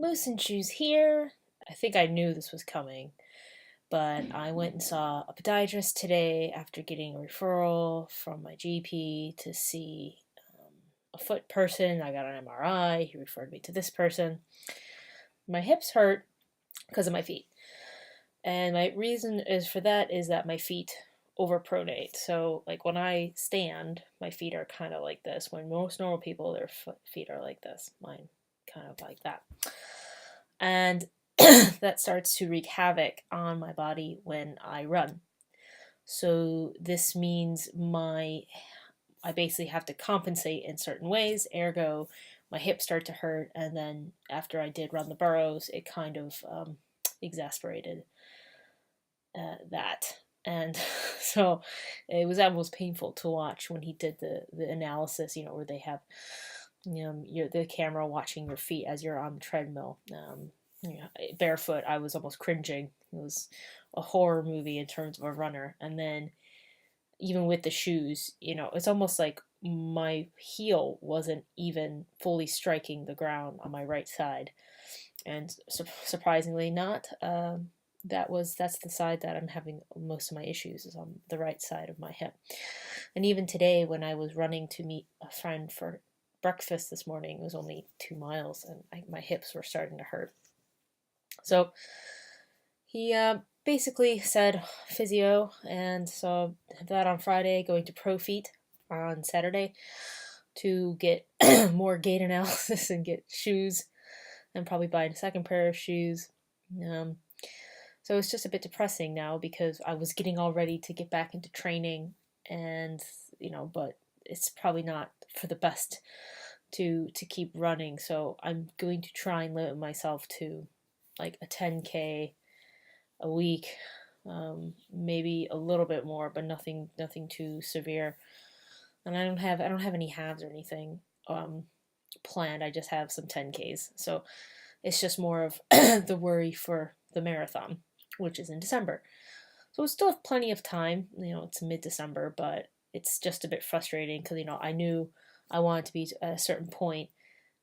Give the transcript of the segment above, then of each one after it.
MooseNShoes here. I think I knew this was coming, but I went and saw a podiatrist today after getting a referral from my GP to see a foot person. I got an MRI. He referred me to this person. My hips hurt because of my feet. And my reason is for that is that my feet overpronate. So, like when I stand, my feet are kind of like this. When most normal people, their feet are like this. Mine kind of like that. And that starts to wreak havoc on my body when I run. So this means I basically have to compensate in certain ways, ergo my hips start to hurt, and then after I did run the burrows, it kind of exasperated that. And so it was almost painful to watch when he did the analysis, where they have the camera watching your feet as you're on the treadmill. Barefoot, I was almost cringing. It was a horror movie in terms of a runner. And then even with the shoes, it's almost like my heel wasn't even fully striking the ground on my right side. And surprisingly not. That's the side that I'm having most of my issues is on the right side of my hip. And even today when I was running to meet a friend for breakfast this morning, it was only 2 miles, and my hips were starting to hurt. So he basically said physio, and so that on Friday, going to ProFeet on Saturday to get more gait analysis and get shoes, and probably buy a second pair of shoes. So it's just a bit depressing now because I was getting all ready to get back into training, and but it's probably not for the best to keep running. So I'm going to try and limit myself to like a 10K a week, maybe a little bit more, but nothing too severe. And I don't have any halves or anything planned. I just have some 10Ks. So it's just more of the worry for the marathon, which is in December. So we still have plenty of time. It's mid-December, but it's just a bit frustrating because I knew I wanted to be at a certain point,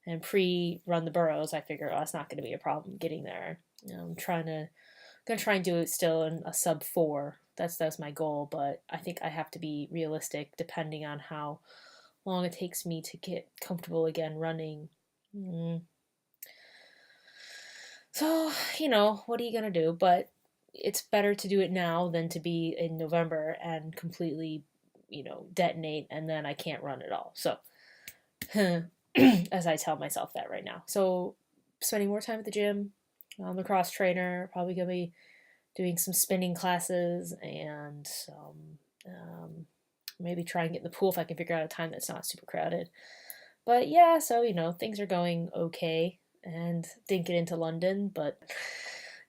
and pre-run the burrows, I figure, oh, it's not going to be a problem getting there. I'm gonna try and do it still in a sub 4. That's my goal, but I think I have to be realistic depending on how long it takes me to get comfortable again running. So, what are you gonna do? But it's better to do it now than to be in November and completely, detonate and then I can't run at all. So, as I tell myself that right now. So, spending more time at the gym. I'm a cross trainer. Probably gonna be doing some spinning classes and maybe try and get in the pool if I can figure out a time that's not super crowded. But yeah, so things are going okay, and didn't get into London, but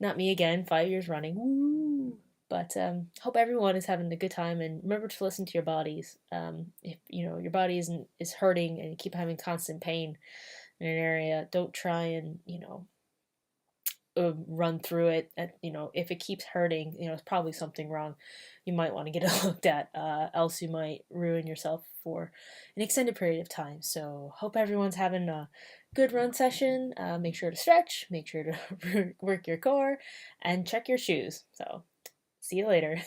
not me again. 5 years running. Woo! But hope everyone is having a good time, and remember to listen to your bodies. If your body is hurting and you keep having constant pain in an area, don't try and run through it. If it keeps hurting, it's probably something wrong. You might want to get it looked at, else you might ruin yourself for an extended period of time. So hope everyone's having a good run session. Make sure to stretch, make sure to work your core, and check your shoes. So see you later.